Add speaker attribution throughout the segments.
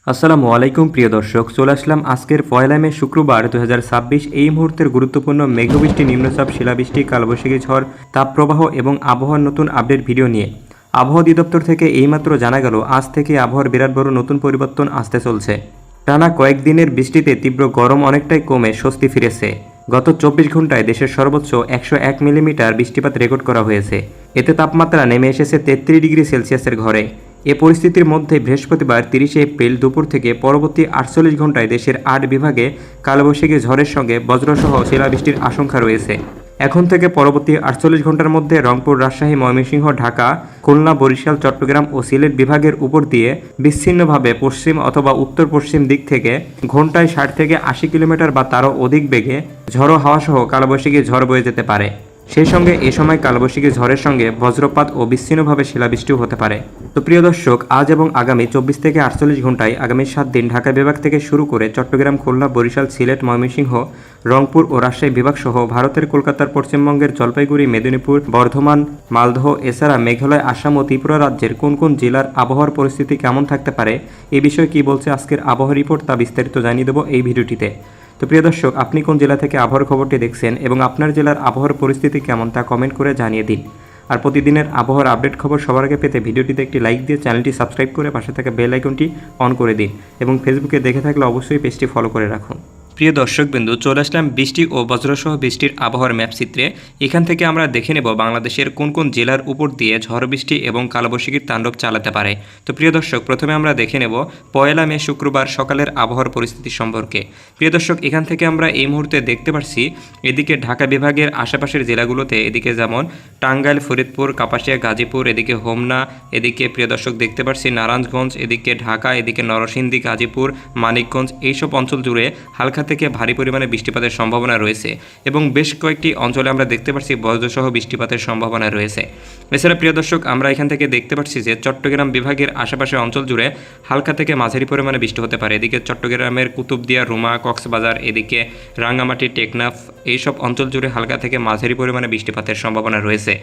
Speaker 1: আসসালামু আলাইকুম প্রিয় দর্শক, চলে আসলাম আজকের 1 মে শুক্রবার 2026 এই মুহূর্তের গুরুত্বপূর্ণ মেঘবৃষ্টি, নিম্নচাপ, শিলাবৃষ্টি, কালবৈশাখী ঝড়, তাপপ্রবাহ এবং আবহাওয়ার নতুন আপডেট ভিডিও নিয়ে। আবহাওয়া অধিদপ্তর থেকে এইমাত্র জানা গেল আজ থেকে আবহাওয়ার বিরাট বড় নতুন পরিবর্তন আসতে চলছে। টানা কয়েকদিনের বৃষ্টিতে তীব্র গরম অনেকটাই কমে স্বস্তি ফিরেছে। গত 24 ঘন্টায় দেশের সর্বোচ্চ 101 মিলিমিটার বৃষ্টিপাত রেকর্ড করা হয়েছে। এতে তাপমাত্রা নেমে এসেছে 33 ডিগ্রি সেলসিয়াসের ঘরে। এ পরিস্থিতির মধ্যে বৃহস্পতিবার 30 এপ্রিল দুপুর থেকে পরবর্তী 48 ঘন্টায় দেশের 8 বিভাগে কালবৈশাখী ঝড়ের সঙ্গে বজ্রসহ শিলাবৃষ্টির আশঙ্কা রয়েছে। এখন থেকে পরবর্তী 48 ঘন্টার মধ্যে রংপুর, রাজশাহী, ময়মনসিংহ, ঢাকা, খুলনা, বরিশাল, চট্টগ্রাম ও সিলেট বিভাগের উপর দিয়ে বিচ্ছিন্নভাবে পশ্চিম অথবা উত্তর পশ্চিম দিক থেকে ঘন্টায় 60 থেকে 80 কিলোমিটার বা তারও অধিক বেগে ঝড়ো হাওয়াসহ কালবৈশাখী ঝড় বয়ে যেতে পারে। সেই সঙ্গে এ সময় কালবৈশাখী ঝড়ের সঙ্গে বজ্রপাত ও বিচ্ছিন্নভাবে শিলাবৃষ্টিও হতে পারে। তো প্রিয় দর্শক, আজ এবং আগামী 24 থেকে 48 ঘন্টায় আগামী 7 দিন ঢাকা বিভাগ থেকে শুরু করে চট্টগ্রাম, খুলনা, বরিশাল, সিলেট, ময়মনসিংহ, রংপুর ও রাজশাহী বিভাগ সহ ভারতের কলকাতার, পশ্চিমবঙ্গের জলপাইগুড়ি, মেদিনীপুর, বর্ধমান, মালদহ এছাড়া মেঘালয়, আসাম ও ত্রিপুরা রাজ্যের কোন কোন জেলার আবহাওয়ার পরিস্থিতি কেমন থাকতে পারে, এ বিষয়ে কী বলছে আজকের আবহাওয়া রিপোর্ট, তা বিস্তারিত জানিয়ে দেবো এই ভিডিওটিতে। তো প্রিয় দর্শক, আপনি কোন জেলা থেকে আবহাওয়ার খবরটি দেখছেন এবং আপনার জেলার আবহাওয়ার পরিস্থিতি কেমন তা কমেন্ট করে জানিয়ে দিন। আর প্রতিদিনের আবহাওয়ার আপডেট খবর সবার আগে পেতে ভিডিওটিতে একটি লাইক দিয়ে চ্যানেলটি সাবস্ক্রাইব করে পাশে থাকা বেল আইকনটি অন করে দিন এবং ফেসবুকে দেখে থাকলে অবশ্যই পেজটি ফলো করে রাখুন। প্রিয় দর্শকবিন্দু, চলে আসলাম বৃষ্টি ও বজ্রসহ বৃষ্টির আবহাওয়ার ম্যাপ চিত্রে। এখান থেকে আমরা দেখে নেব বাংলাদেশের কোন কোন জেলার উপর দিয়ে ঝড় বৃষ্টি এবং কালবৈশাখীর তাণ্ডব চালাতে পারে। তো প্রিয় দর্শক, প্রথমে আমরা দেখে নেব 1 মে শুক্রবার সকালের আবহাওয়ার পরিস্থিতি সম্পর্কে। প্রিয় দর্শক, এখান থেকে আমরা এই মুহূর্তে দেখতে পাচ্ছি এদিকে ঢাকা বিভাগের আশেপাশের জেলাগুলোতে, এদিকে যেমন টাঙ্গাইল, ফরিদপুর, কাপাসিয়া, গাজীপুর, এদিকে হোমনা, এদিকে প্রিয় দর্শক দেখতে পাচ্ছি নারায়ণগঞ্জ, এদিকে ঢাকা, এদিকে নরসিংদী, গাজীপুর, মানিকগঞ্জ, এইসব অঞ্চল জুড়ে হালকা থেকে ভারী পরিমাণে বৃষ্টিপাতের সম্ভাবনা রয়েছে এবং বেশ কয়েকটি অঞ্চলে আমরা দেখতে পাচ্ছি বজ্রসহ বৃষ্টিপাতের সম্ভাবনা রয়েছে। এছাড়া প্রিয় দর্শক, আমরা এখান থেকে দেখতে পাচ্ছি যে চট্টগ্রাম বিভাগের আশেপাশের অঞ্চল জুড়ে হালকা থেকে মাঝারি পরিমাণে বৃষ্টি হতে পারে। এদিকে চট্টগ্রামের কুতুবদিয়া, রুমা, কক্সবাজার, এদিকে রাঙ্গামাটি, টেকনাফ, এইসব অঞ্চল জুড়ে হালকা থেকে মাঝারি পরিমাণে বৃষ্টিপাতের সম্ভাবনা রয়েছে।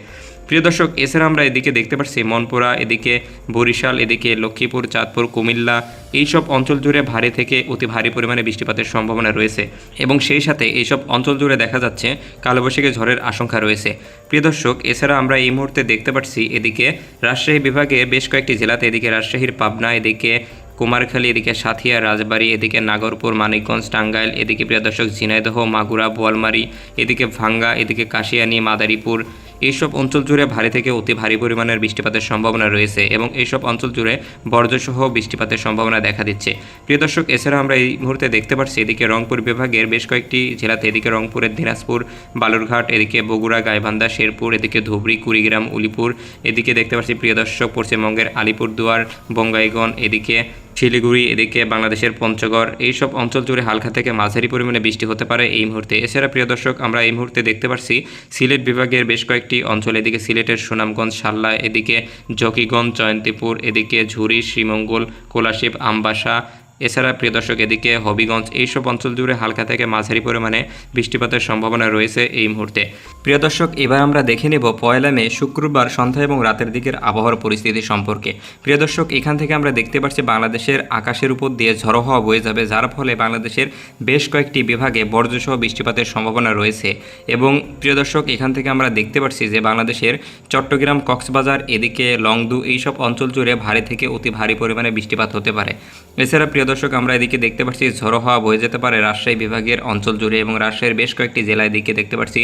Speaker 1: প্রিয় দর্শক, এছাড়া আমরা এদিকে দেখতে পাচ্ছি মনপুরা, এদিকে বরিশাল, এদিকে লক্ষ্মীপুর, চাঁদপুর, কুমিল্লা, এইসব অঞ্চল জুড়ে ভারী থেকে অতি ভারী পরিমাণে বৃষ্টিপাতের সম্ভাবনা রয়েছে এবং সেই সাথে এইসব অঞ্চল জুড়ে দেখা যাচ্ছে কালবৈশাখী ঝড়ের আশঙ্কা রয়েছে। প্রিয় দর্শক, এছাড়া আমরা এই মুহূর্তে দেখতে পাচ্ছি এদিকে রাজশাহী বিভাগে বেশ কয়েকটি জেলাতে, এদিকে রাজশাহীর পাবনা, এদিকে কুমারখালী, এদিকে সাথিয়া, রাজবাড়ী, এদিকে নাগরপুর, মানিকগঞ্জ, টাঙ্গাইল, এদিকে প্রিয় দর্শক ঝিনাইদহ, মাগুরা, বোয়ালমারী, এদিকে ভাঙ্গা, এদিকে কাশিয়ানী, মাদারীপুর, এইসব অঞ্চল জুড়ে ভারী থেকে অতি ভারী পরিমাণের বৃষ্টিপাতের সম্ভাবনা রয়েছে এবং এইসব অঞ্চল জুড়ে বজ্রসহ বৃষ্টিপাতের সম্ভাবনা দেখা দিচ্ছে। প্রিয় দর্শক, এছাড়া আমরা এই মুহূর্তে দেখতে পাচ্ছি এদিকে রংপুর বিভাগের বেশ কয়েকটি জেলাতে, এদিকে রংপুরের দিনাজপুর, বালুরঘাট, এদিকে বগুড়া, গাইবান্ধা, শেরপুর, এদিকে ধুবড়ী, কুড়িগ্রাম, উলিপুর, এদিকে দেখতে পাচ্ছি প্রিয় দর্শক পশ্চিমবঙ্গের আলিপুরদুয়ার, বঙ্গাইগঞ্জ, এদিকে শিলিগুড়ি, এদিকে বাংলাদেশের পঞ্চগড়, এইসব অঞ্চল জুড়ে হালকা থেকে মাঝারি পরিমাণে বৃষ্টি হতে পারে এই মুহূর্তে। এছাড়া প্রিয় দর্শক, আমরা এই মুহূর্তে দেখতে পাচ্ছি সিলেট বিভাগের বেশ কয়েকটি অঞ্চল, এদিকে সিলেটের সুনামগঞ্জ, সাল্লা, এদিকে জকিগঞ্জ, জয়ন্তীপুর, এদিকে ঝুরি, শ্রীমঙ্গল, কোলাশিব, আমবাসা, এছাড়া প্রিয় দর্শক এদিকে হবিগঞ্জ, এইসব অঞ্চল জুড়ে হালকা থেকে মাঝারি পরিমাণে বৃষ্টিপাতের সম্ভাবনা রয়েছে এই মুহূর্তে। প্রিয় দর্শক, এবার আমরা দেখে নেব 1 মে শুক্রবার সন্ধ্যা এবং রাতের দিকের আবহাওয়ার পরিস্থিতি সম্পর্কে। প্রিয় দর্শক, এখান থেকে আমরা দেখতে পাচ্ছি বাংলাদেশের আকাশের উপর দিয়ে ঝড়ো হাওয়া বয়ে যাবে, যার ফলে বাংলাদেশের বেশ কয়েকটি বিভাগে বজ্রসহ বৃষ্টিপাতের সম্ভাবনা রয়েছে এবং প্রিয় দর্শক, এখান থেকে আমরা দেখতে পাচ্ছি যে বাংলাদেশের চট্টগ্রাম, কক্সবাজার, এদিকে লংদু, এইসব অঞ্চল জুড়ে ভারী থেকে অতি ভারী পরিমাণে বৃষ্টিপাত হতে পারে। এছাড়া প্রিয় দর্শক, আমরা এদিকে দেখতে পাচ্ছি ঝড়ো হাওয়া বয়ে যেতে পারে রাজশাহী বিভাগের অঞ্চল জুড়ে এবং রাজশাহীর বেশ কয়েকটি জেলা, এদিকে দেখতে পাচ্ছি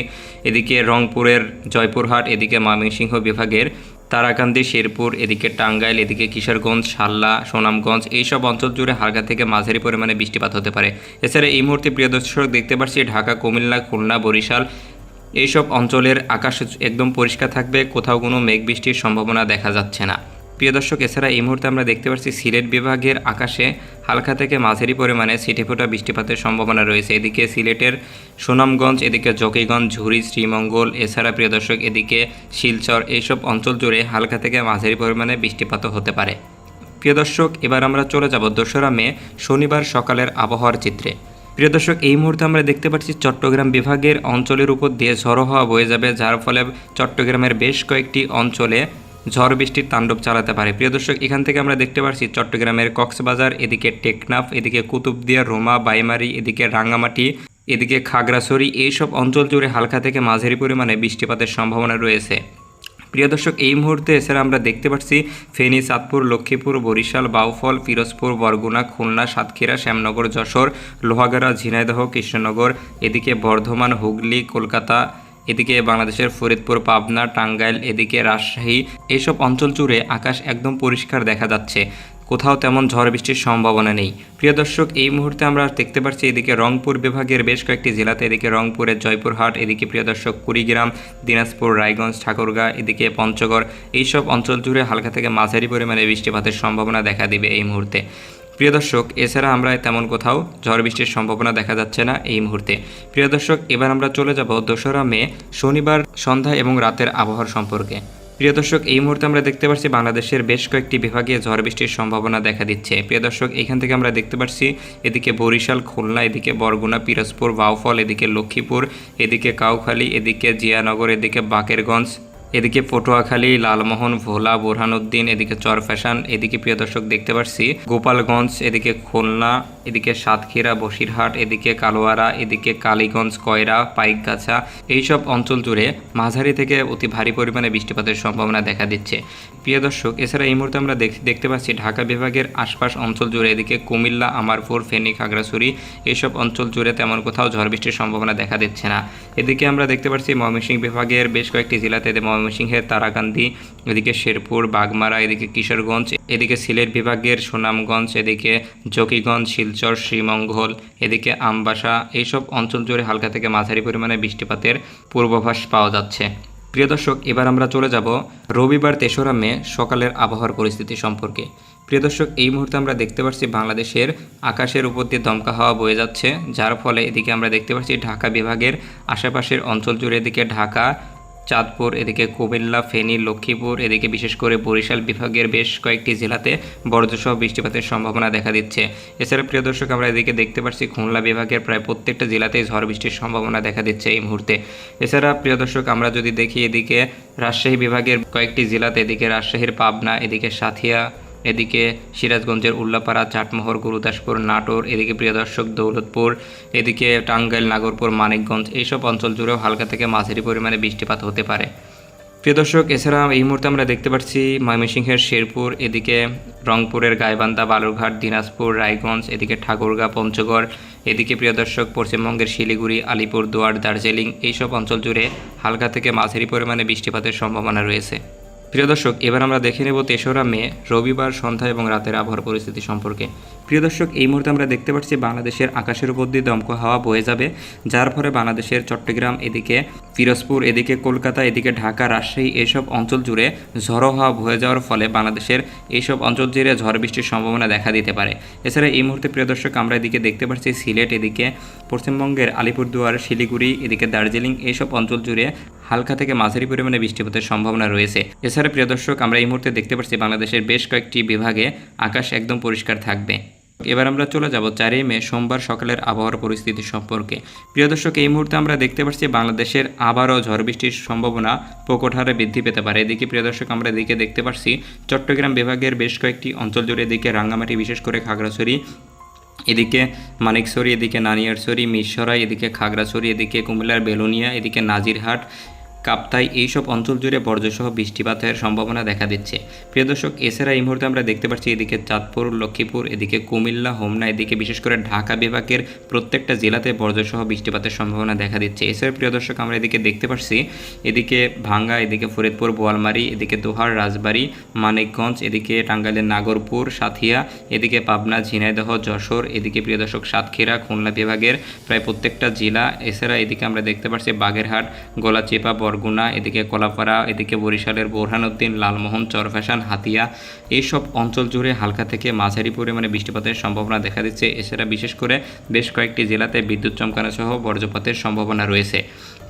Speaker 1: এদিকে রংপুরের জয়পুরহাট, এদিকে ময়মনসিংহ বিভাগের তারাকান্দি, শেরপুর, এদিকে টাঙ্গাইল, এদিকে কিশোরগঞ্জ, সাল্লা, সুনামগঞ্জ, এইসব অঞ্চল জুড়ে হালকা থেকে মাঝারি পরিমাণে বৃষ্টিপাত হতে পারে। এছাড়া এই মুহূর্তে প্রিয় দর্শক দেখতে পাচ্ছি ঢাকা, কুমিল্লা, খুলনা, বরিশাল, এইসব অঞ্চলের আকাশ একদম পরিষ্কার থাকবে, কোথাও কোনো মেঘ বৃষ্টির সম্ভাবনা দেখা যাচ্ছে না। প্রিয় দর্শক, এছাড়া এই মুহূর্তে আমরা দেখতে পাচ্ছি সিলেট বিভাগের আকাশে হালকা থেকে মাঝারি পরিমাণে ছিটেফোঁটা বৃষ্টিপাতের সম্ভাবনা রয়েছে। এদিকে সিলেটের সুনামগঞ্জ, এদিকে জকিগঞ্জ, ঝুরি, শ্রীমঙ্গল, এছাড়া প্রিয় দর্শক এদিকে শিলচর, এইসব অঞ্চল জুড়ে হালকা থেকে মাঝারি পরিমাণে বৃষ্টিপাতও হতে পারে। প্রিয় দর্শক, এবার আমরা চলে যাব 2 মে শনিবার সকালের আবহাওয়ার চিত্রে। প্রিয় দর্শক, এই মুহূর্তে আমরা দেখতে পাচ্ছি চট্টগ্রাম বিভাগের অঞ্চলের উপর দিয়ে ঝড়ো হাওয়া বয়ে যাবে, যার ফলে চট্টগ্রামের বেশ কয়েকটি অঞ্চলে ঝড় বৃষ্টির তাণ্ডব চালাতে পারে। প্রিয় দর্শক, এখান থেকে আমরা দেখতে পাচ্ছি চট্টগ্রামের কক্সবাজার, এদিকে টেকনাফ, এদিকে কুতুবদিয়া, রোমা, বাইমারি, এদিকে রাঙ্গামাটি, এদিকে খাগড়াছড়ি, এইসব অঞ্চল জুড়ে হালকা থেকে মাঝারি পরিমাণে বৃষ্টিপাতের সম্ভাবনা রয়েছে। প্রিয় দর্শক, এই মুহূর্তে এছাড়া আমরা দেখতে পাচ্ছি ফেনী, চাঁদপুর, লক্ষ্মীপুর, বরিশাল, বাউফল, পিরোজপুর, বরগুনা, খুলনা, সাতক্ষীরা, শ্যামনগর, যশোর, লোহাগাড়া, ঝিনাইদহ, কৃষ্ণনগর, এদিকে বর্ধমান, হুগলি, কলকাতা, এদিকে বাংলাদেশের ফরিদপুর, পাবনা, টাঙ্গাইল, এদিকে রাজশাহী, এইসব অঞ্চল জুড়ে আকাশ একদম পরিষ্কার দেখা যাচ্ছে, কোথাও তেমন ঝড় বৃষ্টির সম্ভাবনা নেই। প্রিয় দর্শক, এই মুহূর্তে আমরা দেখতে পাচ্ছি এদিকে রংপুর বিভাগের বেশ কয়েকটি জেলাতে, এদিকে রংপুরের জয়পুরহাট, এদিকে প্রিয় দর্শক কুড়িগ্রাম, দিনাজপুর, রায়গঞ্জ, ঠাকুরগাঁ, এদিকে পঞ্চগড়, এইসব অঞ্চল জুড়ে হালকা থেকে মাঝারি পরিমাণে বৃষ্টিপাতের সম্ভাবনা দেখা দিবে এই মুহূর্তে। প্রিয় দর্শক, এছাড়া আমরা তেমন কোথাও ঝড় বৃষ্টির সম্ভাবনা দেখা যাচ্ছে না এই মুহূর্তে। প্রিয় দর্শক, এবার আমরা চলে যাব 2রা মে শনিবার সন্ধ্যা এবং রাতের আবহাওয়ার সম্পর্কে। প্রিয় দর্শক, এই মুহূর্তে আমরা দেখতে পাচ্ছি বাংলাদেশের বেশ কয়েকটি বিভাগে ঝড় বৃষ্টির সম্ভাবনা দেখা দিচ্ছে। প্রিয় দর্শক, এখান থেকে আমরা দেখতে পাচ্ছি এদিকে বরিশাল, খুলনা, এদিকে বরগুনা, পিরোজপুর, বাউফল, এদিকে লক্ষ্মীপুর, এদিকে কাউখালী, এদিকে জিয়ানগর, এদিকে বাকেরগঞ্জ, এদিকে পটুয়াখালী, লালমোহন, ভোলা, বোরহানউদ্দিন, এদিকে চরফ্যাশন, এদিকে প্রিয় দর্শক দেখতে পাচ্ছি গোপালগঞ্জ, এদিকে খুলনা, এদিকে সাতক্ষীরা, বসিরহাট, এদিকে কালোয়ারা, এদিকে কালীগঞ্জ, কয়রা, পাইকগাছা, এইসব অঞ্চল জুড়ে মাঝারি থেকে অতি ভারী পরিমাণে বৃষ্টিপাতের সম্ভাবনা দেখা দিচ্ছে। প্রিয় দর্শক, এছাড়া এই মুহূর্তে আমরা দেখতে পাচ্ছি ঢাকা বিভাগের আশপাশ অঞ্চল জুড়ে, এদিকে কুমিল্লা, আমারপুর, ফেনী, খাগড়াছড়ি, এইসব অঞ্চল জুড়ে তেমন কোথাও ঝড় বৃষ্টির সম্ভাবনা দেখা দিচ্ছে না। এদিকে আমরা দেখতে পাচ্ছি ময়মনসিংহ বিভাগের বেশ কয়েকটি জেলাতে, ময়মনসিংহের তারাকান্দি, এদিকে শেরপুর, বাগমারা, এদিকে কিশোরগঞ্জ, এদিকে সিলেট বিভাগের সুনামগঞ্জ, এদিকে জকিগঞ্জ, শিলচর, শ্রীমঙ্গল, এদিকে আমবাসা, এইসব অঞ্চল জুড়ে হালকা থেকে মাঝারি পরিমাণে বৃষ্টিপাতের পূর্বাভাস পাওয়া যাচ্ছে। প্রিয় দর্শক, এবার আমরা চলে যাব রবিবার 3রা মে সকালের আবহাওয়ার পরিস্থিতি সম্পর্কে। প্রিয় দর্শক, এই মুহূর্তে আমরা দেখতে পাচ্ছি বাংলাদেশের আকাশের উপর দিয়ে দমকা হাওয়া বয়ে যাচ্ছে, যার ফলে এদিকে আমরা দেখতে পাচ্ছি ঢাকা বিভাগের আশেপাশের অঞ্চল জুড়ে, এদিকে ঢাকা, চাঁদপুর, এদিকে কুমিল্লা, ফেনী, লক্ষ্মীপুর, এদিকে বিশেষ করে বরিশাল বিভাগের বেশ কয়েকটি জেলাতে বজ্রসহ বৃষ্টিপাতের সম্ভাবনা দেখা দিচ্ছে। এছাড়া প্রিয় দর্শক, আমরা এদিকে দেখতে পাচ্ছি খুলনা বিভাগের প্রায় প্রত্যেকটা জেলাতেই ঝড় বৃষ্টির সম্ভাবনা দেখা দিচ্ছে এই মুহূর্তে। এছাড়া প্রিয় দর্শক, আমরা যদি দেখি এদিকে রাজশাহী বিভাগের কয়েকটি জেলাতে, এদিকে রাজশাহীর পাবনা, এদিকে সাথিয়া, এদিকে সিরাজগঞ্জের উল্লাপাড়া, চাটমোহর, গুরুদাসপুর, নাটোর, এদিকে প্রিয় দর্শক দৌলতপুর, এদিকে টাঙ্গাইল, নাগরপুর, মানিকগঞ্জ, এইসব অঞ্চল জুড়েও হালকা থেকে মাঝারি পরিমাণে বৃষ্টিপাত হতে পারে। প্রিয় দর্শক, এছাড়া এই মুহূর্তে আমরা দেখতে পাচ্ছি ময়মনসিংহের শেরপুর, এদিকে রংপুরের গাইবান্ধা, বালুরঘাট, দিনাজপুর, রায়গঞ্জ, এদিকে ঠাকুরগাঁ, পঞ্চগড়, এদিকে প্রিয় দর্শক পশ্চিমবঙ্গের শিলিগুড়ি, আলিপুরদুয়ার, দার্জিলিং, এইসব অঞ্চল জুড়ে হালকা থেকে মাঝারি পরিমাণে বৃষ্টিপাতের সম্ভাবনা রয়েছে। প্রিয় দর্শক, এবার আমরা দেখে নেব 3রা মে রবিবার সন্ধ্যা এবং রাতের আবহাওয়ার পরিস্থিতি সম্পর্কে। প্রিয় দর্শক, এই মুহূর্তে আমরা দেখতে পাচ্ছি বাংলাদেশের আকাশের উপর দিয়ে দমকা হাওয়া বয়ে যাবে, যার ফলে বাংলাদেশের চট্টগ্রাম, এদিকে পিরোজপুর, এদিকে কলকাতা, এদিকে ঢাকা, রাজশাহী, এইসব অঞ্চল জুড়ে ঝড়ো হাওয়া বয়ে যাওয়ার ফলে বাংলাদেশের এইসব অঞ্চল জুড়ে ঝড় বৃষ্টির সম্ভাবনা দেখা দিতে পারে। এছাড়া এই মুহূর্তে প্রিয় দর্শক, আমরা এদিকে দেখতে পাচ্ছি সিলেট, এদিকে পশ্চিমবঙ্গের আলিপুরদুয়ার, শিলিগুড়ি, এদিকে দার্জিলিং, এইসব অঞ্চল জুড়ে হালকা থেকে মাঝারি পরিমাণে বৃষ্টিপাতের সম্ভাবনা রয়েছে। এছাড়া প্রিয় দর্শক, আমরা এই মুহূর্তে দেখতে পাচ্ছি বাংলাদেশের বেশ কয়েকটি বিভাগে আকাশ একদম পরিষ্কার থাকবে। এবার আমরা চলে যাব 4 মে সোমবার সকালের আবহাওয়ার পরিস্থিতি সম্পর্কে। প্রিয় দর্শক, এই মুহূর্তে আমরা দেখতে পাচ্ছি বাংলাদেশের আবারও ঝড় বৃষ্টির সম্ভাবনা প্রকট হারে বৃদ্ধি পেতে পারে। এদিকে প্রিয় দর্শক, আমরা এদিকে দেখতে পাচ্ছি চট্টগ্রাম বিভাগের বেশ কয়েকটি অঞ্চল জুড়ে, এদিকে রাঙ্গামাটি, বিশেষ করে খাগড়াছড়ি, এদিকে মানিকছড়ি, এদিকে নানিয়ারছড়ি, মিরসরাই, এদিকে খাগড়াছড়ি, এদিকে কুমিল্লার বেলোনিয়া, এদিকে নাজিরহাট, কাপ্তাই, এইসব অঞ্চল জুড়ে বজ্রসহ বৃষ্টিপাতের সম্ভাবনা দেখা দিচ্ছে। প্রিয় দর্শক, এছাড়া এই মুহূর্তে আমরা দেখতে পাচ্ছি এদিকে চাঁদপুর, লক্ষ্মীপুর, এদিকে কুমিল্লা, হোমনা, এদিকে বিশেষ করে ঢাকা বিভাগের প্রত্যেকটা জেলাতে বজ্রসহ বৃষ্টিপাতের সম্ভাবনা দেখা দিচ্ছে। এছাড়া প্রিয় দর্শক, আমরা এদিকে দেখতে পাচ্ছি এদিকে ভাঙ্গা, এদিকে ফরিদপুর, বোয়ালমারী, এদিকে দোহার, রাজবাড়ী, মানিকগঞ্জ, এদিকে টাঙ্গাইলের নাগরপুর, সাথিয়া, এদিকে পাবনা, ঝিনাইদহ, যশোর, এদিকে প্রিয় দর্শক সাতক্ষীরা, খুলনা বিভাগের প্রায় প্রত্যেকটা জেলা। এছাড়া এদিকে আমরা দেখতে পাচ্ছি বাগেরহাট, গলাচিপা, বরগুনা, এদিকে কলাপাড়া, এদিকে বরিশালের বোরহানউদ্দিন, লালমোহন, চরফ্যাশন, হাতিয়া, এইসব অঞ্চল জুড়ে হালকা থেকে মাঝারি পরিমাণে বৃষ্টিপাতের সম্ভাবনা দেখা দিচ্ছে। এছাড়া বিশেষ করে বেশ কয়েকটি জেলাতে বিদ্যুৎ চমকানো সহ বজ্রপাতের সম্ভাবনা রয়েছে।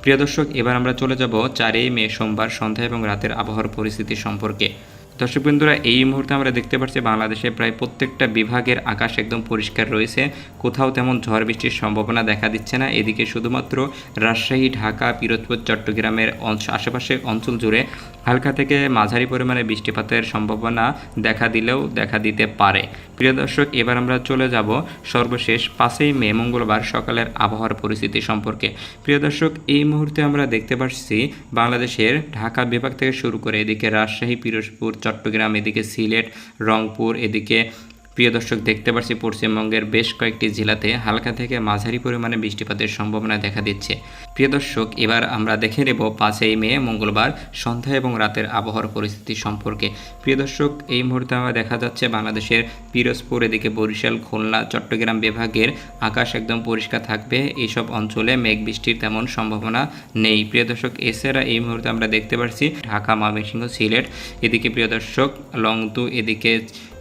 Speaker 1: প্রিয় দর্শক, এবার আমরা চলে যাব 4 মে সোমবার সন্ধ্যা এবং রাতের আবহাওয়ার পরিস্থিতি সম্পর্কে। দর্শক বন্ধুরা, এই মুহূর্তে আমরা দেখতে পাচ্ছি বাংলাদেশের প্রায় প্রত্যেকটা বিভাগের আকাশ একদম পরিষ্কার রয়েছে, কোথাও তেমন ঝড় বৃষ্টির সম্ভাবনা দেখা দিচ্ছে না। এদিকে শুধুমাত্র রাজশাহী, ঢাকা, পিরোজপুর, চট্টগ্রামের আশেপাশের অঞ্চল জুড়ে হালকা থেকে মাঝারি পরিমাণে বৃষ্টিপাতের সম্ভাবনা দেখা দিলেও দেখা দিতে পারে। প্রিয় দর্শক, এবার আমরা চলে যাব সর্বশেষ 5ই মে মঙ্গলবার সকালের আবহাওয়ার পরিস্থিতি সম্পর্কে। প্রিয় দর্শক, এই মুহূর্তে আমরা দেখতে পাচ্ছি বাংলাদেশের ঢাকা বিভাগ থেকে শুরু করে এদিকে রাজশাহী, পিরোজপুর, চট্টগ্রাম, এদিকে সিলেট, রংপুর, এদিকে প্রিয় দর্শক দেখতে পাচ্ছি পশ্চিমবঙ্গের বেশ কয়েকটি জেলাতে হালকা থেকে মাঝারি পরিমাণে বৃষ্টিপাতের সম্ভাবনা দেখা দিচ্ছে। প্রিয় দর্শক, এবার আমরা দেখে নেব 5ই মে মঙ্গলবার সন্ধ্যা এবং রাতের আবহাওয়ার পরিস্থিতি সম্পর্কে। প্রিয় দর্শক, এই মুহূর্তে আমরা দেখা যাচ্ছে বাংলাদেশের পিরোজপুর, এদিকে বরিশাল, খুলনা, চট্টগ্রাম বিভাগের আকাশ একদম পরিষ্কার থাকবে। এইসব অঞ্চলে মেঘ বৃষ্টির তেমন সম্ভাবনা নেই। প্রিয় দর্শক, এছাড়া এই মুহূর্তে আমরা দেখতে পাচ্ছি ঢাকা, ময়মনসিংহ, সিলেট, এদিকে প্রিয় দর্শক লংতু, এদিকে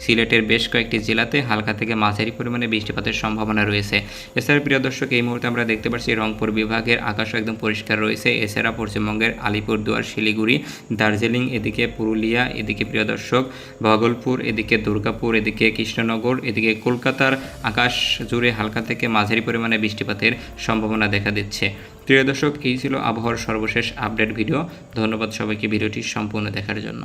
Speaker 1: সিলেটের বেশ কয়েকটি জেলাতে হালকা থেকে মাঝারি পরিমাণে বৃষ্টিপাতের সম্ভাবনা রয়েছে। এছাড়া প্রিয় দর্শক, এই মুহূর্তে আমরা দেখতে পাচ্ছি রংপুর বিভাগের আকাশ একদম পরিষ্কার রয়েছে। এছাড়া পশ্চিমবঙ্গের আলিপুরদুয়ার, শিলিগুড়ি, দার্জিলিং, এদিকে পুরুলিয়া, এদিকে প্রিয় দর্শক ভাগলপুর, এদিকে দুর্গাপুর, এদিকে কৃষ্ণনগর, এদিকে কলকাতার আকাশ জুড়ে হালকা থেকে মাঝারি পরিমাণে বৃষ্টিপাতের সম্ভাবনা দেখা দিচ্ছে। প্রিয় দর্শক, এই ছিল আবহাওয়ার সর্বশেষ আপডেট ভিডিও। ধন্যবাদ সবাইকে ভিডিওটি সম্পূর্ণ দেখার জন্য।